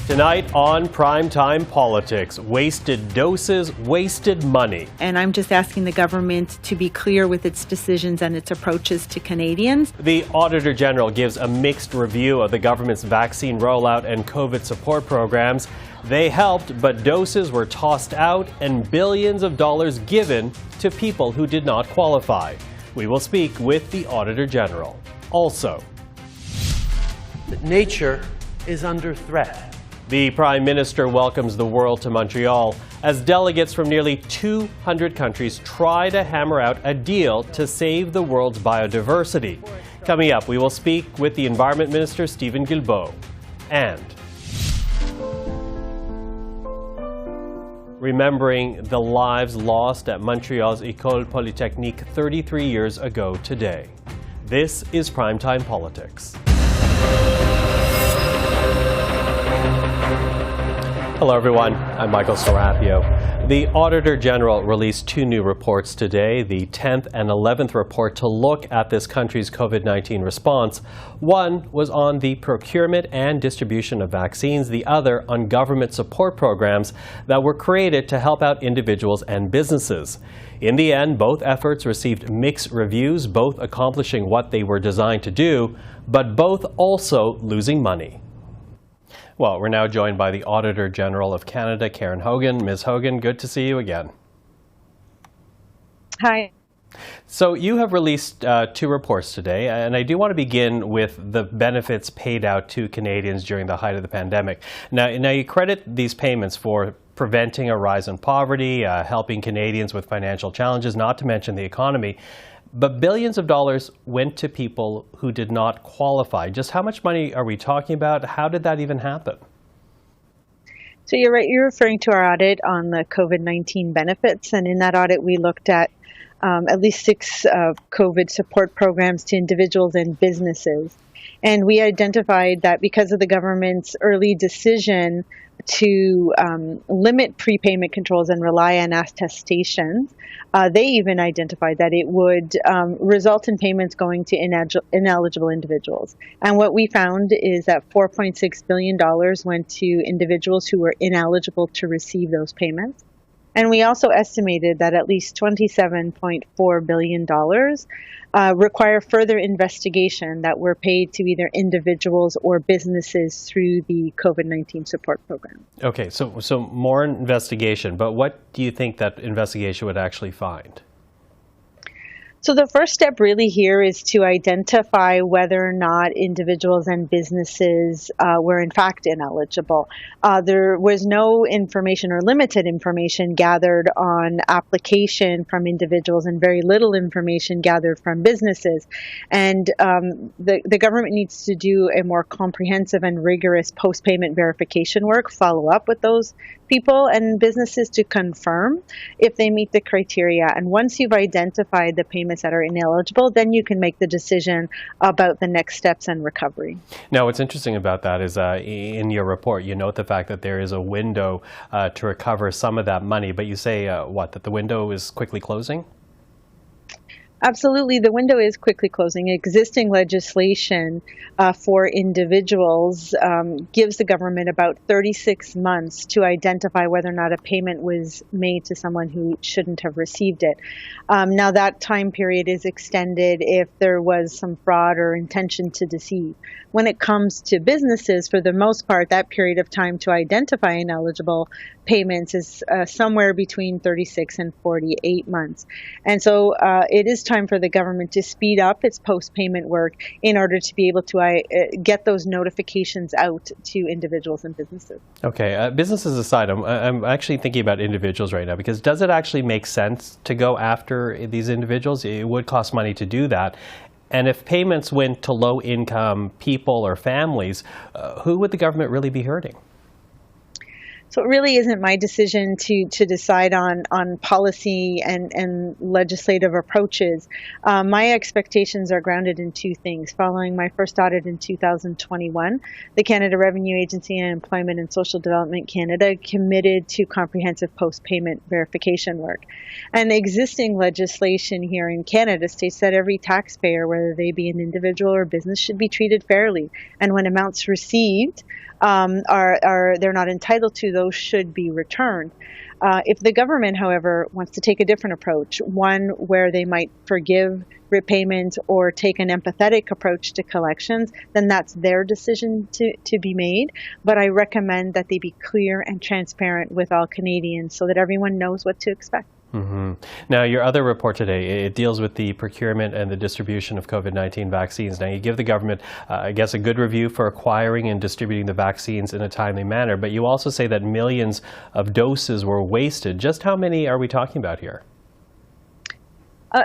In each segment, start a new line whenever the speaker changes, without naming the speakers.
Tonight on Primetime Politics, wasted doses, wasted money.
And I'm just asking the government to be clear with its decisions and its approaches to Canadians.
The Auditor General gives a mixed review of the government's vaccine rollout and COVID support programs. They helped, but doses were tossed out and billions of dollars given to people who did not qualify. We will speak with the Auditor General. Also,
nature is under threat.
The Prime Minister welcomes the world to Montreal as delegates from nearly 200 countries try to hammer out a deal to save the world's biodiversity. Coming up, we will speak with the Environment Minister Steven Guilbeault. And remembering the lives lost at Montreal's École Polytechnique 33 years ago today. This is Primetime Politics. Hello everyone, I'm Michael Serapio. The Auditor General released two new reports today, the 10th and 11th report to look at this country's COVID-19 response. One was on the procurement and distribution of vaccines, the other on government support programs that were created to help out individuals and businesses. In the end, both efforts received mixed reviews, both accomplishing what they were designed to do, but both also losing money. Well, we're now joined by the Auditor General of Canada, Karen Hogan. Ms. Hogan, good to see you again.
Hi.
So you have released two reports today, and I do want to begin with the benefits paid out to Canadians during the height of the pandemic. Now you credit these payments for preventing a rise in poverty, helping Canadians with financial challenges, not to mention the economy. But billions of dollars went to people who did not qualify. Just how much money are we talking about? How did that even happen?
So you're right, you're referring to our audit on the COVID-19 benefits. And in that audit, we looked at least six COVID support programs to individuals and businesses. And we identified that because of the government's early decision to limit prepayment controls and rely on attestations, they even identified that it would result in payments going to ineligible individuals. And what we found is that $4.6 billion went to individuals who were ineligible to receive those payments. And we also estimated that at least $27.4 billion require further investigation that were paid to either individuals or businesses through the COVID-19 support program.
Okay, so more investigation, but what do you think that investigation would actually find?
So the first step really here is to identify whether or not individuals and businesses were in fact ineligible. There was no information or limited information gathered on application from individuals and very little information gathered from businesses. And the government needs to do a more comprehensive and rigorous post-payment verification work, follow up with those people and businesses to confirm if they meet the criteria. And once you've identified the payments that are ineligible, then you can make the decision about the next steps and recovery.
Now, what's interesting about that is in your report, you note the fact that there is a window to recover some of that money, but you say, that the window is quickly closing?
Absolutely. The window is quickly closing. Existing legislation for individuals gives the government about 36 months to identify whether or not a payment was made to someone who shouldn't have received it. Now, that time period is extended if there was some fraud or intention to deceive. When it comes to businesses, for the most part, that period of time to identify ineligible payments is somewhere between 36 and 48 months. And so it is time for the government to speed up its post-payment work in order to be able to get those notifications out to individuals and businesses.
Okay, businesses aside, I'm actually thinking about individuals right now, because does it actually make sense to go after these individuals? It would cost money to do that. And if payments went to low-income people or families, who would the government really be hurting?
So it really isn't my decision to decide on policy and legislative approaches. My expectations are grounded in two things. Following my first audit in 2021, the Canada Revenue Agency and Employment and Social Development Canada committed to comprehensive post-payment verification work. And existing legislation here in Canada states that every taxpayer, whether they be an individual or business, should be treated fairly. And when amounts received they're not entitled to, those should be returned. If the government, however, wants to take a different approach, one where they might forgive repayment or take an empathetic approach to collections, then that's their decision to be made. But I recommend that they be clear and transparent with all Canadians so that everyone knows what to expect.
Mm-hmm. Now, your other report today, it deals with the procurement and the distribution of COVID-19 vaccines. Now, you give the government, I guess, a good review for acquiring and distributing the vaccines in a timely manner, but you also say that millions of doses were wasted. Just how many are we talking about here?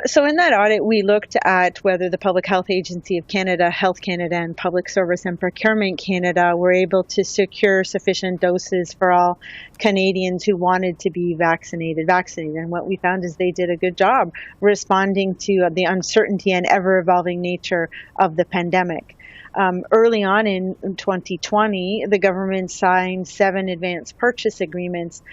So in that audit, we looked at whether the Public Health Agency of Canada, Health Canada, and Public Service and Procurement Canada were able to secure sufficient doses for all Canadians who wanted to be vaccinated. And what we found is they did a good job responding to the uncertainty and ever-evolving nature of the pandemic. Early on in 2020, the government signed 7 advance purchase agreements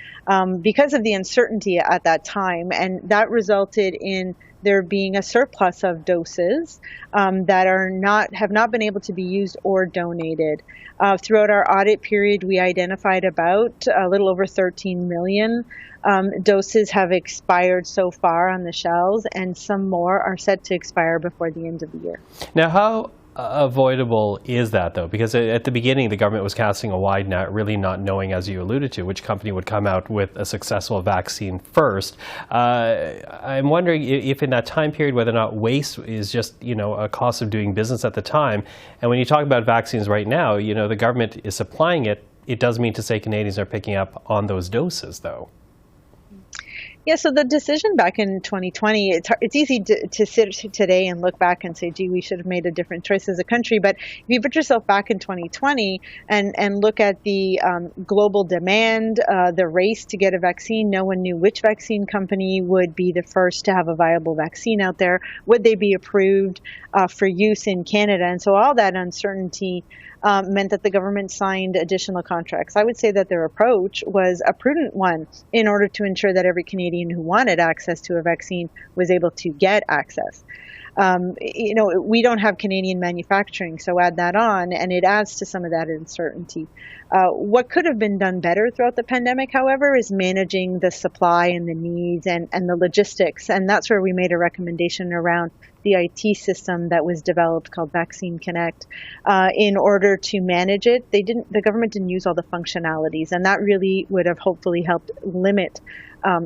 because of the uncertainty at that time, and that resulted in there being a surplus of doses that have not been able to be used or donated. Throughout our audit period, we identified about a little over 13 million doses have expired so far on the shelves, and some more are set to expire before the end of the year.
Now, how avoidable is that, though? Because at the beginning, the government was casting a wide net, really not knowing, as you alluded to, which company would come out with a successful vaccine first. I'm wondering if in that time period, whether or not waste is just, a cost of doing business at the time. And when you talk about vaccines right now, the government is supplying it. It does mean to say Canadians are picking up on those doses, though.
Yeah, so the decision back in 2020, it's easy to sit today and look back and say, gee, we should have made a different choice as a country. But if you put yourself back in 2020 and look at the global demand, the race to get a vaccine, no one knew which vaccine company would be the first to have a viable vaccine out there. Would they be approved for use in Canada? And so all that uncertainty meant that the government signed additional contracts. I would say that their approach was a prudent one in order to ensure that every Canadian who wanted access to a vaccine was able to get access. We don't have Canadian manufacturing, so add that on, and it adds to some of that uncertainty. What could have been done better throughout the pandemic, however, is managing the supply and the needs and the logistics, and that's where we made a recommendation around the IT system that was developed called Vaccine Connect. In order to manage it, the government didn't use all the functionalities, and that really would have hopefully helped limit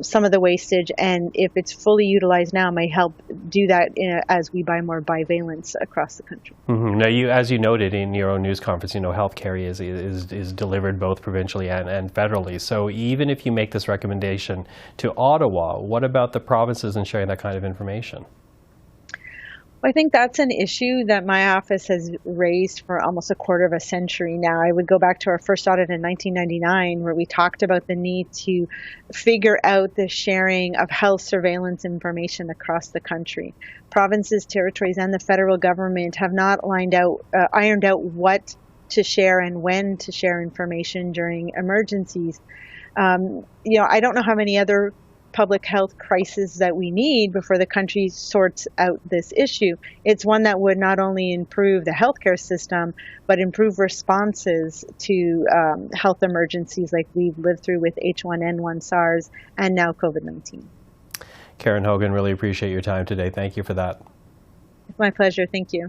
some of the wastage, and if it's fully utilized now, may help do that as we buy more bivalents across the country. Mm-hmm.
Now, as you noted in your own news conference, healthcare is delivered both provincially and federally. So even if you make this recommendation to Ottawa, what about the provinces in sharing that kind of information?
I think that's an issue that my office has raised for almost a quarter of a century now. I would go back to our first audit in 1999, where we talked about the need to figure out the sharing of health surveillance information across the country. Provinces, territories, and the federal government have not ironed out what to share and when to share information during emergencies. I don't know how many other public health crisis that we need before the country sorts out this issue. It's one that would not only improve the healthcare system, but improve responses to health emergencies like we've lived through with H1N1, SARS, and now COVID-19.
Karen Hogan, really appreciate your time today. Thank you for that.
It's my pleasure. Thank you.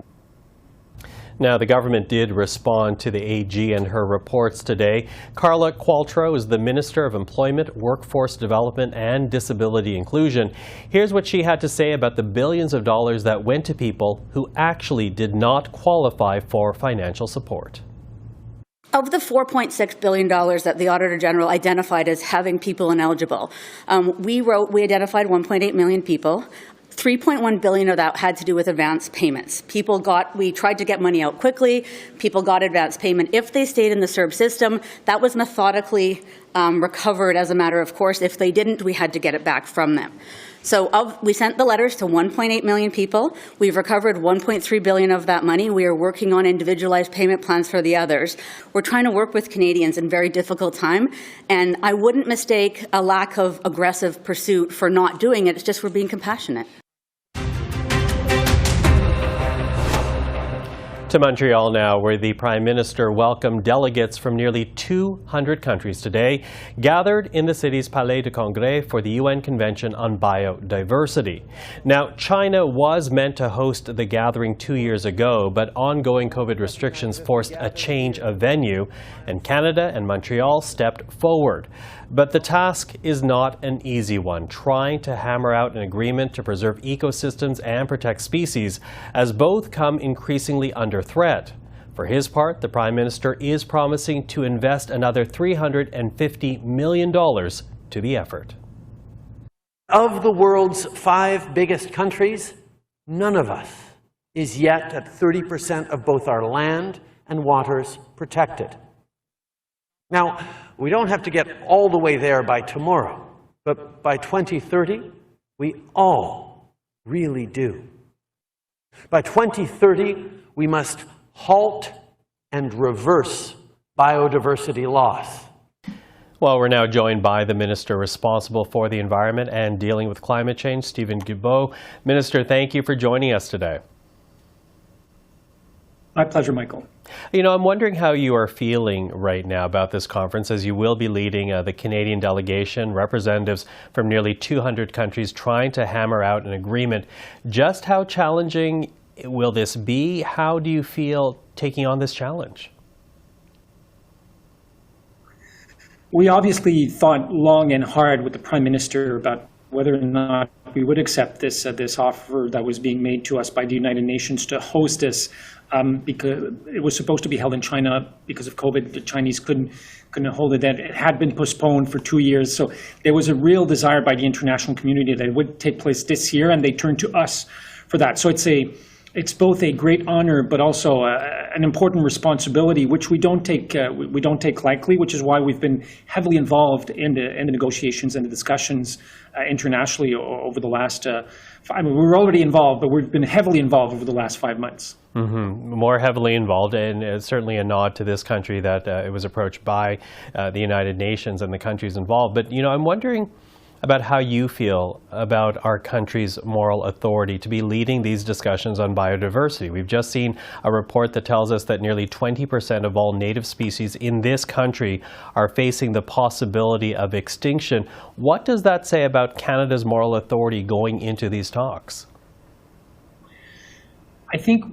Now, the government did respond to the AG and her reports today. Carla Qualtrough is the Minister of Employment, Workforce Development and Disability Inclusion. Here's what she had to say about the billions of dollars that went to people who actually did not qualify for financial support.
Of the $4.6 billion that the Auditor General identified as having people ineligible, we identified 1.8 million people. 3.1 billion of that had to do with advance payments. We tried to get money out quickly. People got advance payment. If they stayed in the CERB system, that was methodically recovered as a matter of course. If they didn't, we had to get it back from them. So we sent the letters to 1.8 million people. We've recovered 1.3 billion of that money. We are working on individualized payment plans for the others. We're trying to work with Canadians in very difficult time, and I wouldn't mistake a lack of aggressive pursuit for not doing it. It's just we're being compassionate.
To Montreal now, where the Prime Minister welcomed delegates from nearly 200 countries today, gathered in the city's Palais de Congrès for the UN Convention on Biodiversity. Now, China was meant to host the gathering 2 years ago, but ongoing COVID restrictions forced a change of venue, and Canada and Montreal stepped forward. But the task is not an easy one, trying to hammer out an agreement to preserve ecosystems and protect species, as both come increasingly under threat. For his part, the Prime Minister is promising to invest another $350 million to the effort.
Of the world's 5 biggest countries, none of us is yet at 30% of both our land and waters protected. Now, we don't have to get all the way there by tomorrow, but by 2030, we all really do. By 2030, we must halt and reverse biodiversity loss.
Well, we're now joined by the Minister responsible for the environment and dealing with climate change, Steven Guilbeault. Minister, thank you for joining us today.
My pleasure, Michael.
You know, I'm wondering how you are feeling right now about this conference, as you will be leading the Canadian delegation, representatives from nearly 200 countries trying to hammer out an agreement. Just how challenging will this be? How do you feel taking on this challenge?
We obviously thought long and hard with the Prime Minister about whether or not we would accept this offer that was being made to us by the United Nations to host this, because it was supposed to be held in China because of COVID. The Chinese couldn't hold it. It had been postponed for 2 years. So there was a real desire by the international community that it would take place this year, and they turned to us for that. So it's both a great honor, but also an important responsibility, which we don't take lightly. Which is why we've been heavily involved in the negotiations and the discussions internationally over the last. We were already involved, but we've been heavily involved over the last 5 months.
Mm-hmm. More heavily involved, and it's certainly a nod to this country that it was approached by the United Nations and the countries involved. But you know, I'm wondering about how you feel about our country's moral authority to be leading these discussions on biodiversity. We've just seen a report that tells us that nearly 20% of all native species in this country are facing the possibility of extinction. What does that say about Canada's moral authority going into these talks?
I think,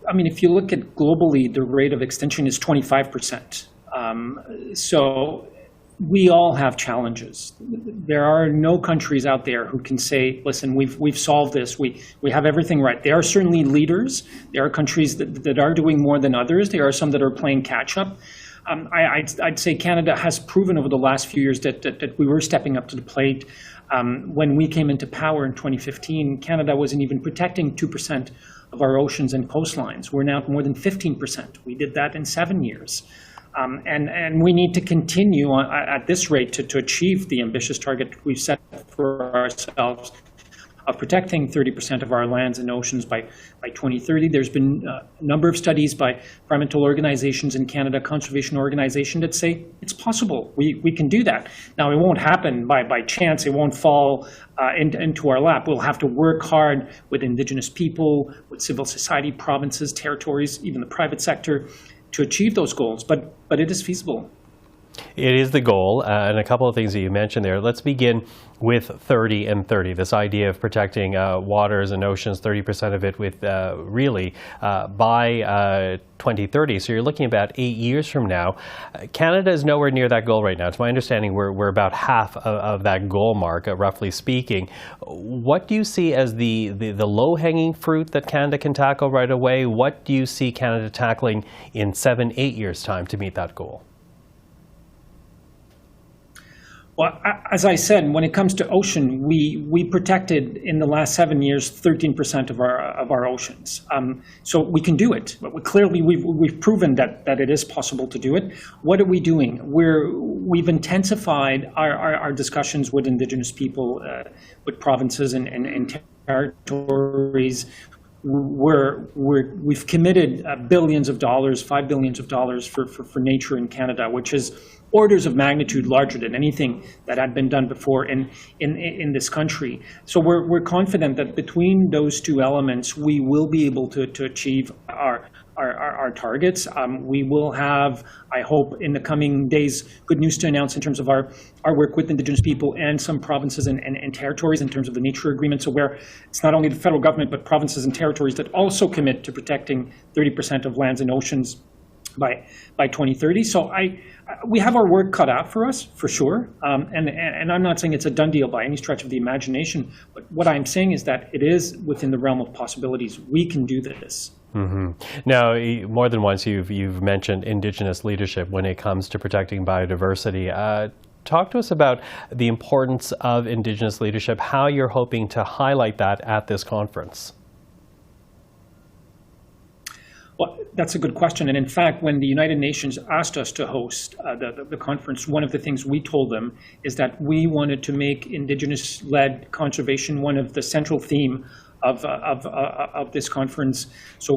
if you look at globally, the rate of extinction is 25%. So we all have challenges. There are no countries out there who can say, listen, we've solved this, we have everything right. There are certainly leaders. There are countries that are doing more than others. There are some that are playing catch up. I'd say Canada has proven over the last few years that we were stepping up to the plate. When we came into power in 2015, Canada wasn't even protecting 2% of our oceans and coastlines. We're now at more than 15%. We did that in 7 years. And we need to continue at this rate to achieve the ambitious target we've set for ourselves of protecting 30% of our lands and oceans by 2030. There's been a number of studies by environmental organizations in Canada, conservation organizations, that say it's possible. We can do that. Now, it won't happen by chance. It won't fall into our lap. We'll have to work hard with Indigenous people, with civil society, provinces, territories, even the private sector, to achieve those goals, but it is feasible.
It is the goal, and a couple of things that you mentioned there. Let's begin with 30 and 30, this idea of protecting waters and oceans, 30% of it with by 2030. So you're looking about 8 years from now. Canada is nowhere near that goal right now. To my understanding, we're about half of that goal mark, roughly speaking. What do you see as the low-hanging fruit that Canada can tackle right away? What do you see Canada tackling in 7-8 years' time to meet that goal?
Well, as I said, when it comes to ocean, we protected in the last 7 years 13% of our oceans. So we can do it. But we've proven that it is possible to do it. What are we doing? We've intensified our discussions with Indigenous people, with provinces and territories. We've committed billions of dollars, $5 billion for nature in Canada, which is orders of magnitude larger than anything that had been done before in this country. So we're confident that between those two elements, we will be able to achieve our our targets. We will have, I hope, in the coming days, good news to announce in terms of our work with Indigenous people and some provinces and territories in terms of the nature agreement. So where it's not only the federal government, but provinces and territories that also commit to protecting 30% of lands and oceans by 2030. So we have our work cut out for us, for sure. And I'm not saying it's a done deal by any stretch of the imagination, but what I'm saying is that it is within the realm of possibilities. We can do this.
Mm-hmm. Now, more than once you've mentioned Indigenous leadership when it comes to protecting biodiversity. Talk to us about the importance of Indigenous leadership, how you're hoping to highlight that at this conference.
Well, that's a good question. And in fact, when the United Nations asked us to host the conference, one of the things we told them is that we wanted to make Indigenous-led conservation one of the central theme of this conference. So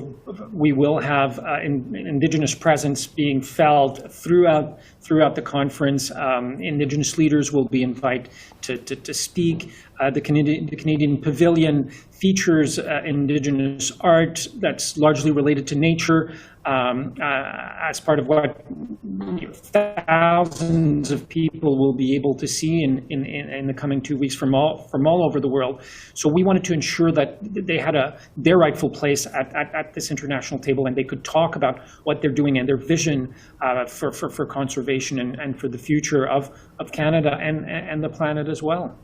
we will have Indigenous presence being felt throughout the conference. Indigenous leaders will be invited to speak. The Canadian Pavilion features Indigenous art that's largely related to nature as part of what thousands of people will be able to see in the coming 2 weeks from all over the world. So we wanted to ensure that they had their rightful place at this international table, and they could talk about what they're doing and their vision for conservation and for the future of Canada and the planet as well.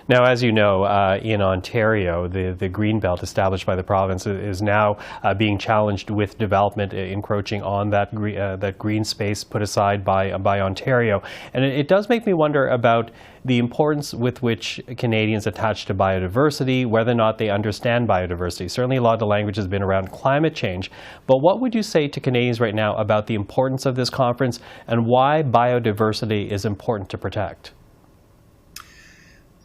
Now, as you know, in Ontario, the green belt established by the province is now being challenged with development encroaching on that green space put aside by Ontario. And it does make me wonder about the importance with which Canadians attach to biodiversity, whether or not they understand biodiversity. Certainly a lot of the language has been around climate change, but what would you say to Canadians right now about the importance of this conference and why biodiversity is important to protect?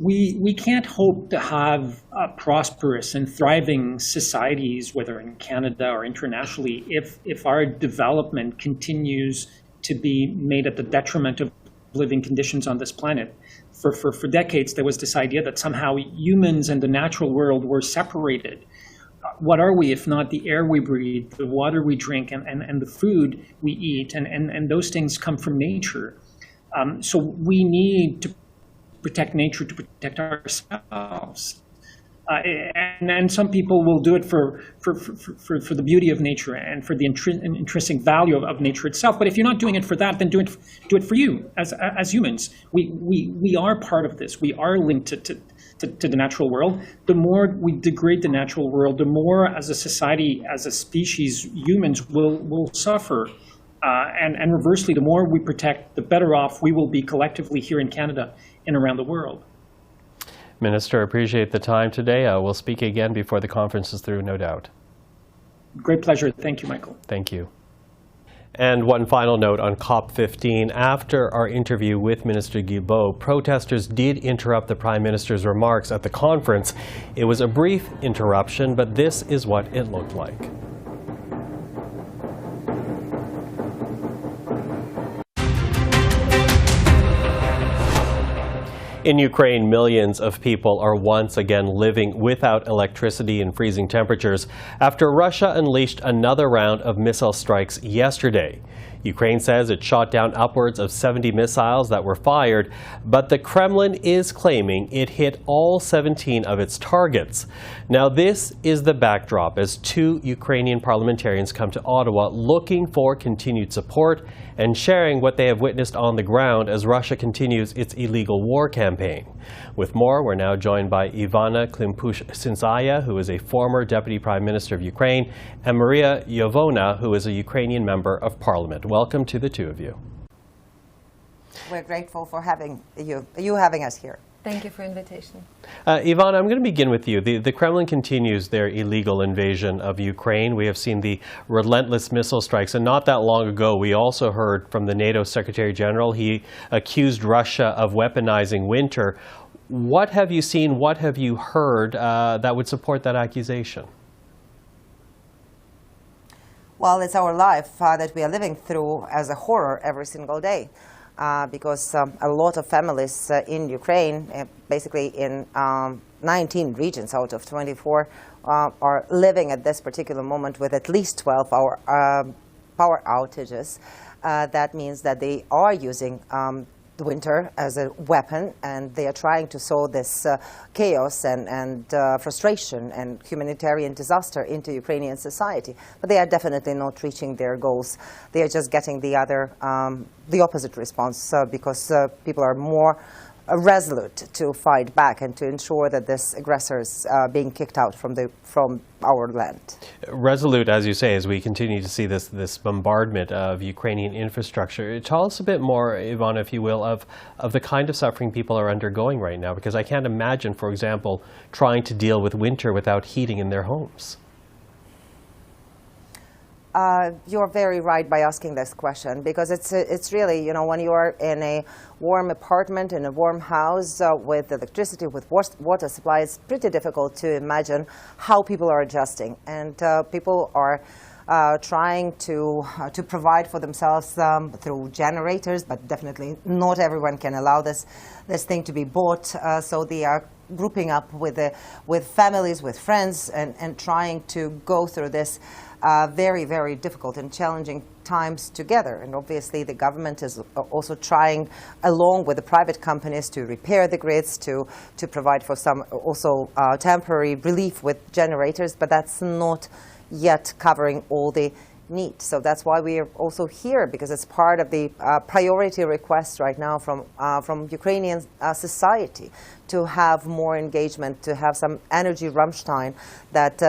We can't hope to have prosperous and thriving societies, whether in Canada or internationally, if our development continues to be made at the detriment of living conditions on this planet. For decades, there was this idea that somehow humans and the natural world were separated. What are we if not the air we breathe, the water we drink, and the food we eat, and those things come from nature. So we need to protect nature to protect ourselves. And some people will do it for the beauty of nature and for the intrinsic value of nature itself. But if you're not doing it for that, then do it for you as humans. We are part of this. We are linked to the natural world. The more we degrade the natural world, the more as a society, as a species, humans will suffer. And reversely, the more we protect, the better off we will be collectively here in Canada and around the world.
Minister, appreciate the time today. We'll speak again before the conference is through, no doubt.
Great pleasure. Thank you, Michael.
Thank you. And one final note on COP15. After our interview with Minister Guilbeault, protesters did interrupt the Prime Minister's remarks at the conference. It was a brief interruption, but this is what it looked like. In Ukraine, millions of people are once again living without electricity in freezing temperatures after Russia unleashed another round of missile strikes yesterday. Ukraine says it shot down upwards of 70 missiles that were fired, but the Kremlin is claiming it hit all 17 of its targets. Now, this is the backdrop as 2 Ukrainian parliamentarians come to Ottawa looking for continued support and sharing what they have witnessed on the ground as Russia continues its illegal war campaign. With more, we're now joined by Ivanna Klympush-Tsintsadze, who is a former Deputy Prime Minister of Ukraine, and Mariya Ionova, who is a Ukrainian Member of Parliament. Welcome to the two of you.
We're grateful for having having us here.
Thank you for the invitation.
Ivana, I'm going to begin with you. The Kremlin continues their illegal invasion of Ukraine. We have seen the relentless missile strikes, and not that long ago we also heard from the NATO Secretary General. He accused Russia of weaponizing winter. What have you seen, what have you heard that would support that accusation?
Well, it's our life that we are living through as a horror every single day. Because a lot of families in Ukraine, basically in 19 regions out of 24 are living at this particular moment with at least 12-hour power outages. That means that they are using the winter as a weapon, and they are trying to sow this chaos and frustration and humanitarian disaster into Ukrainian society. But they are definitely not reaching their goals. They are just getting the opposite response because people are more resolute to fight back and to ensure that this aggressor is being kicked out from our land.
Resolute, as you say, as we continue to see this bombardment of Ukrainian infrastructure. Tell us a bit more, Ivanna, if you will, of the kind of suffering people are undergoing right now, because I can't imagine, for example, trying to deal with winter without heating in their homes.
You're very right by asking this question, because it's really, you know, when you are in a warm apartment, in a warm house with electricity, with water supply, it's pretty difficult to imagine how people are adjusting. And people are trying to provide for themselves through generators, but definitely not everyone can allow this thing to be bought. So they are grouping up with families, with friends, and trying to go through this very, very difficult and challenging times together. And obviously the government is also trying, along with the private companies, to repair the grids, to provide for some also temporary relief with generators, but that's not yet covering all the need. So that's why we are also here, because it's part of the priority request right now from Ukrainian society to have more engagement, to have some energy Rammstein, that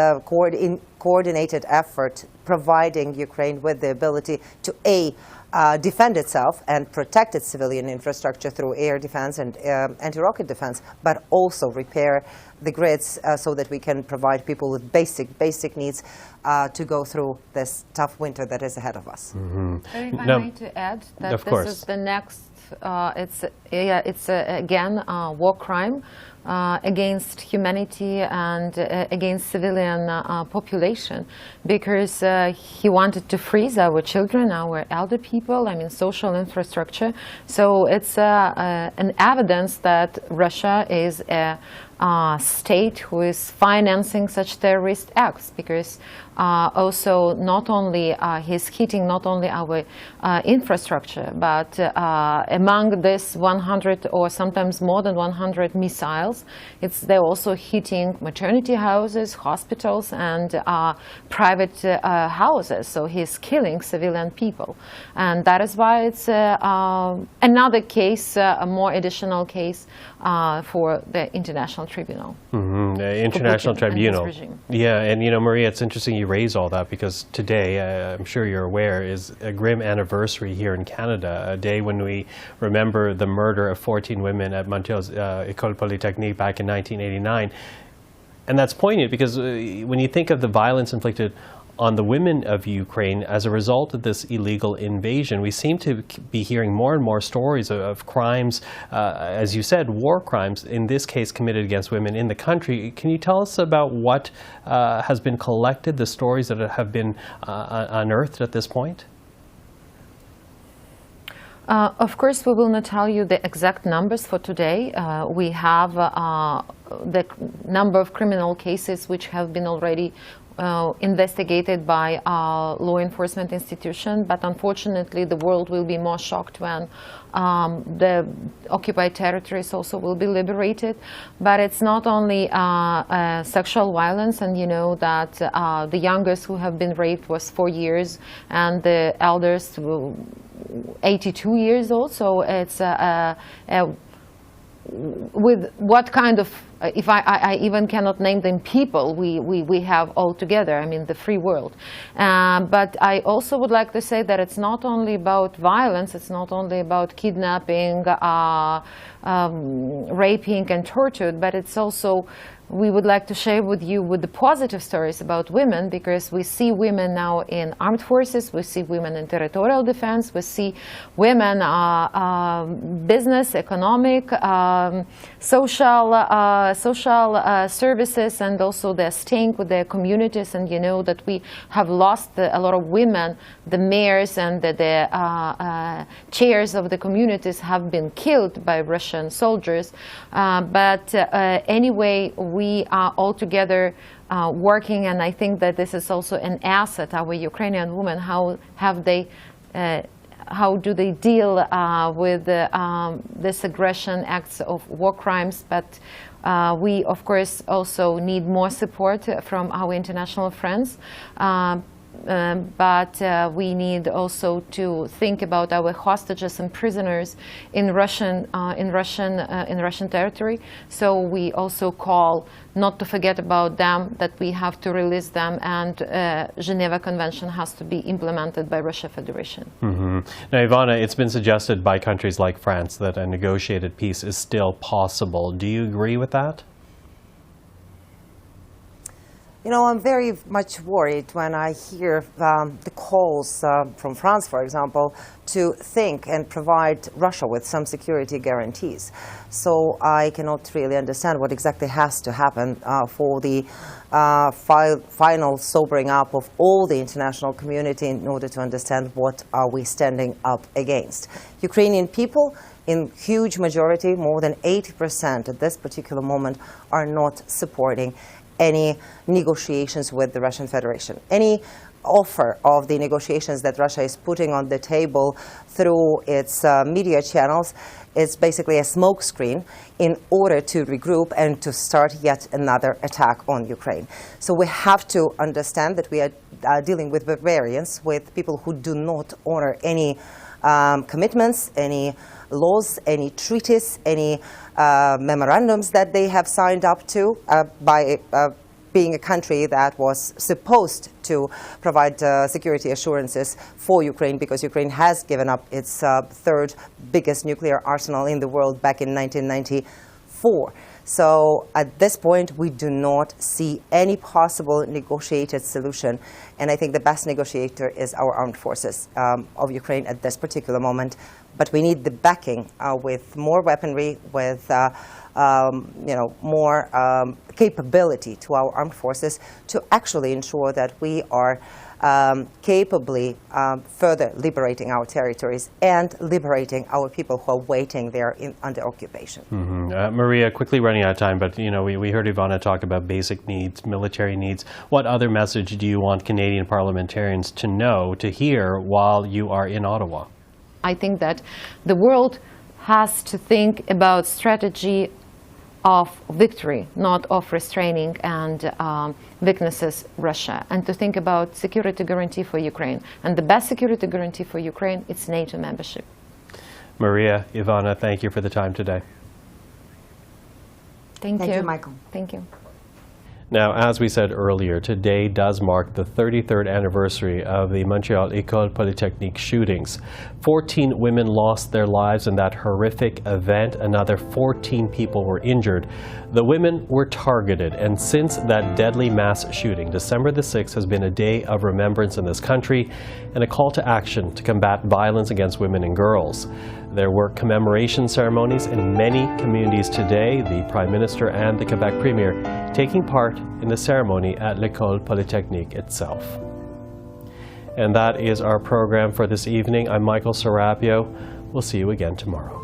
coordinated effort providing Ukraine with the ability to defend itself and protect its civilian infrastructure through air defense and anti-rocket defense, but also repair the grids so that we can provide people with basic needs to go through this tough winter that is ahead of us.
Mm-hmm. If I may to add that this is the next, it's again a war crime against humanity and against civilian population, because he wanted to freeze our children, our elder people, I mean social infrastructure. So it's an evidence that Russia is a state who is financing such terrorist acts, because also not only he's hitting not only our infrastructure, but among this 100 or sometimes more than 100 missiles, they're also hitting maternity houses, hospitals, and private houses. So he's killing civilian people, and that is why it's another case, a more additional case for the International Tribunal.
Mm-hmm. The International Tribunal. Yeah, and you know, Mariya, it's interesting you raise all that, because today, I'm sure you're aware, is a grim anniversary here in Canada, a day when we remember the murder of 14 women at Montreal's École Polytechnique back in 1989. And that's poignant because when you think of the violence inflicted on the women of Ukraine as a result of this illegal invasion, we seem to be hearing more and more stories of crimes, as you said, war crimes, in this case committed against women in the country. Can you tell us about what has been collected, the stories that have been unearthed at this point?
Of course, we will not tell you the exact numbers for today. We have the number of criminal cases which have been already investigated by law enforcement institution, but unfortunately the world will be more shocked when the occupied territories also will be liberated. But it's not only sexual violence, and you know that the youngest who have been raped was 4 years and the eldest 82 years old. So it's with what kind of, if I even cannot name them, people we have all together, I mean the free world. But I also would like to say that it's not only about violence, it's not only about kidnapping, raping and torture, but it's also, we would like to share with you the positive stories about women, because we see women now in armed forces, we see women in territorial defense, we see women business, economic, social social services and also they're staying with their communities. And you know that we have lost a lot of women, the mayors and the chairs of the communities have been killed by Russian soldiers. But anyway, we are all together working, and I think that this is also an asset. Our Ukrainian women, how do they deal with this aggression, acts of war crimes? But we, of course, also need more support from our international friends. But we need also to think about our hostages and prisoners in Russian territory. So we also call not to forget about them, that we have to release them, and Geneva Convention has to be implemented by Russia Federation.
Mm-hmm. Now, Ivanna, it's been suggested by countries like France that a negotiated peace is still possible. Do you agree with that?
You know, I'm very much worried when I hear the calls from France, for example, to think and provide Russia with some security guarantees. So I cannot really understand what exactly has to happen for the final sobering up of all the international community in order to understand what are we standing up against. Ukrainian people, in huge majority, more than 80% at this particular moment, are not supporting any negotiations with the Russian Federation. Any offer of the negotiations that Russia is putting on the table through its media channels is basically a smokescreen in order to regroup and to start yet another attack on Ukraine. So we have to understand that we are dealing with barbarians, with people who do not honor any commitments, any laws, any treaties, any memorandums that they have signed up to by being a country that was supposed to provide security assurances for Ukraine, because Ukraine has given up its third biggest nuclear arsenal in the world back in 1994. So at this point, we do not see any possible negotiated solution. And I think the best negotiator is our armed forces of Ukraine at this particular moment. But we need the backing with more weaponry, with more capability to our armed forces to actually ensure that we are capably further liberating our territories and liberating our people who are waiting there under occupation.
Mm-hmm. Mariya, quickly running out of time, but we heard Ivanna talk about basic needs, military needs. What other message do you want Canadian parliamentarians to know, to hear while you are in Ottawa?
I think that the world has to think about strategy of victory, not of restraining and weaknesses Russia, and to think about security guarantee for Ukraine. And the best security guarantee for Ukraine is NATO membership.
Mariya, Ivanna, thank you for the time today.
Thank
you, Michael.
Thank you.
Now, as we said earlier, today does mark the 33rd anniversary of the Montreal École Polytechnique shootings. 14 women lost their lives in that horrific event. Another 14 people were injured. The women were targeted, and since that deadly mass shooting, December the 6th has been a day of remembrance in this country and a call to action to combat violence against women and girls. There were commemoration ceremonies in many communities today, the Prime Minister and the Quebec Premier taking part in the ceremony at l'École Polytechnique itself. And that is our program for this evening. I'm Michael Serapio. We'll see you again tomorrow.